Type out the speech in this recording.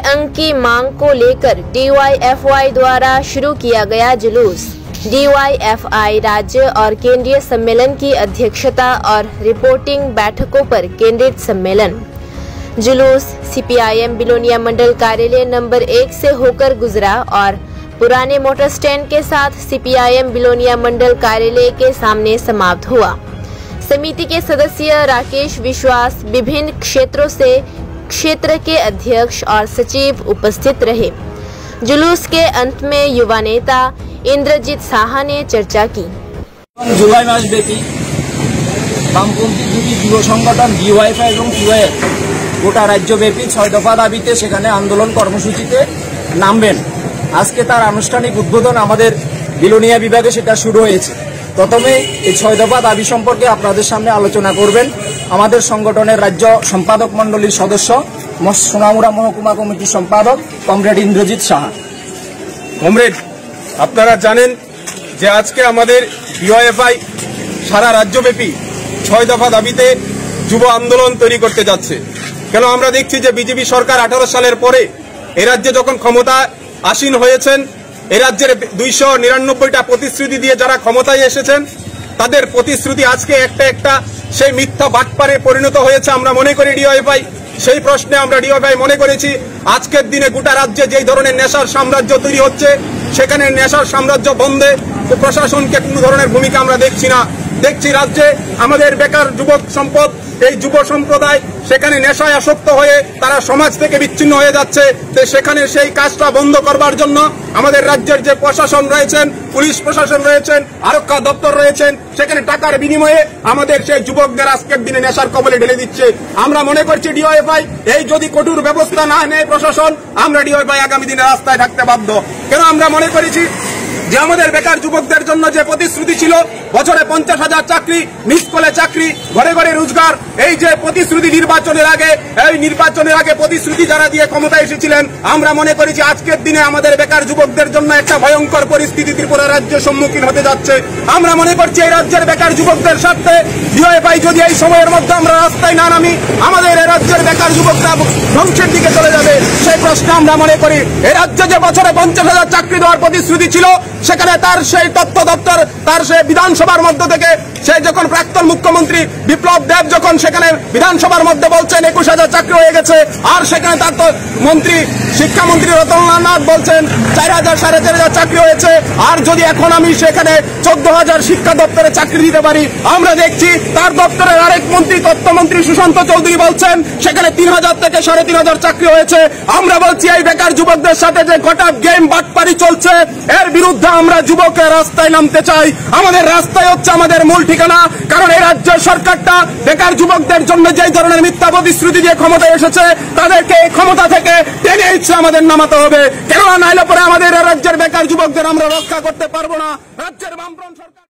अंक की मांग को लेकर DYFY द्वारा शुरू किया गया जुलूस। DYFI राज्य और केंद्रीय सम्मेलन की अध्यक्षता और रिपोर्टिंग बैठकों पर केंद्रित सम्मेलन। जुलूस CPIM बिलोनिया मंडल कार्यालय नंबर 1 से होकर गुजरा और पुराने मोटर स्टैंड के साथ CPIM बिलोनिया मंडल कार्यालय के सामने समाप्त हुआ। समिति के सदस्य राकेश विश्वास, विभिन्न क्षेत्रों से क्षेत्र के अध्यक्ष और सचिव उपस्थित रहे। जुलूस के अंत में युवा नेता इंद्रजीत साहा ने चर्चा की। जुलाई मास ব্যাপী বামপন্থী দুটি যুব সংগঠন DYFI এবং QIF গোটা রাজ্যব্যাপী 6 দফা দাবিতে সেখানে আন্দোলন কর্মসূচিতে নামবেন। আজকে তার আনুষ্ঠানিক উদ্বোধন আমাদের বিলোনিয়া বিভাগে সেটা শুরু হয়েছে। প্রথমে এই 6 দফা দাবি সম্পর্কে আপনাদের সামনে আলোচনা করবেন আমাদের সংগঠনের রাজ্য সম্পাদক মণ্ডলীর সদস্য সোনামুড়া মহকুমা কমিটির সম্পাদক কমরেড ইন্দ্রজিৎ সাহা। কমরেড, আপনারা জানেন যে আজকে আমাদের DYFI সারা রাজ্যব্যাপী 6 দফা দাবিতে যুব আন্দোলন তৈরি করতে যাচ্ছে। কেন আমরা দেখছি যে বিজেপি সরকার 18 সালের পরে এ রাজ্যে যখন ক্ষমতা আসীন হয়েছেন, এ রাজ্যের 299টা প্রতিশ্রুতি দিয়ে যারা ক্ষমতায় এসেছেন তাদের প্রতিশ্রুতি আজকে একটা সেই মিথ্যা বাটপারে পরিণত হয়েছে। আমরা মনে করি DYFI সেই প্রশ্নে আমরা DYFI মনে করেছি আজকের দিনে গোটা রাজ্যে যেই ধরনের নেশার সাম্রাজ্য তৈরি হচ্ছে সেখানে নেশার সাম্রাজ্য বন্ধে প্রশাসনকে কোনো ধরনের ভূমিকা আমরা দেখছি না। দেখছি রাজ্যে আমাদের বেকার যুবক সম্পদ, এই যুব সম্প্রদায় সেখানে নেশায় আসক্ত হয়ে তারা সমাজ থেকে বিচ্ছিন্ন হয়ে যাচ্ছে। সেখানে সেই কাজটা বন্ধ করবার জন্য আমাদের রাজ্যের যে প্রশাসন রয়েছেন, পুলিশ প্রশাসন রয়েছেন, আরক্ষা দপ্তর রয়েছেন, সেখানে টাকার বিনিময়ে আমাদের সেই যুবকদের আজকের দিনে নেশার কবলে ঢেলে দিচ্ছে। আমরা মনে করছি DYFI এই যদি কঠোর ব্যবস্থা না নেয় প্রশাসন, আমরা DYFI আগামী দিনে রাস্তায় থাকতে বাধ্য। কেন আমরা মনে করেছি যে আমাদের বেকার যুবকদের জন্য যে প্রতিশ্রুতি ছিল বছরে 50,000 চাকরি, মিসকলে চাকরি, ঘরে ঘরে রোজগার, এই যে প্রতিশ্রুতি নির্বাচনের আগে প্রতিশ্রুতি যারা দিয়ে ক্ষমতা এসেছিলেন, আমরা মনে করেছি আজকের দিনে আমাদের বেকার যুবকদের জন্য একটা ভয়ঙ্কর পরিস্থিতি ত্রিপুরা রাজ্যের সম্মুখীন হতে যাচ্ছে। আমরা মনে করছি এই রাজ্যের বেকার যুবকদের স্বার্থে DYFI যদি এই সময়ের মধ্যে আমরা রাস্তায় না নামি আমাদের এই রাজ্যের বেকার যুবকরা ধ্বংসের দিকে চলে যাবে। সেই প্রশ্নে আমরা মনে করি এই রাজ্যে যে বছরে 50,000 চাকরি দেওয়ার প্রতিশ্রুতি ছিল সেখানে তার সেই তথ্য দপ্তর, তার সেই বিধানসভার মধ্য থেকে সেই যখন প্রাক্তন মুখ্যমন্ত্রী বিপ্লব দেব যখন সেখানে বিধানসভার মধ্যে বলছেন 21,000 চাকরি হয়ে গেছে, আর সেখানে তার তো মন্ত্রী শিক্ষামন্ত্রী রতনলাল নাথ বলছেন 4,000 সাড়ে 4,000 চাকরি হয়েছে। আর যদি এখন আমি সেখানে 14,000 শিক্ষা দপ্তরে চাকরি দিতে পারি, আমরা দেখছি তার দপ্তরের আরেক মন্ত্রী তথ্যমন্ত্রী সুশান্ত চৌধুরী বলছেন সেখানে 3,000 থেকে 3,500 চাকরি হয়েছে। আমরা বলছি এই বেকার যুবকদের সাথে যে গোটা গেম বাটপারি চলছে এর বিরুদ্ধে আমরা যুবকের রাস্তায় নামতে চাই। আমাদের রাস্তায় হচ্ছে আমাদের মূল ঠিকানা। কারণ এই রাজ্যের সরকারটা বেকার যুবকদের জন্য যে ধরনের মিথ্যা প্রতিশ্রুতি দিয়ে ক্ষমতায় এসেছে তাদেরকে এই ক্ষমতা থেকে টেনে ইচ্ছে আমাদের নামাতে হবে। কেননা নাইলে পরে আমাদের রাজ্যের বেকার যুবকদের আমরা রক্ষা করতে পারবো না। রাজ্যের বামফ্রন্ট সরকার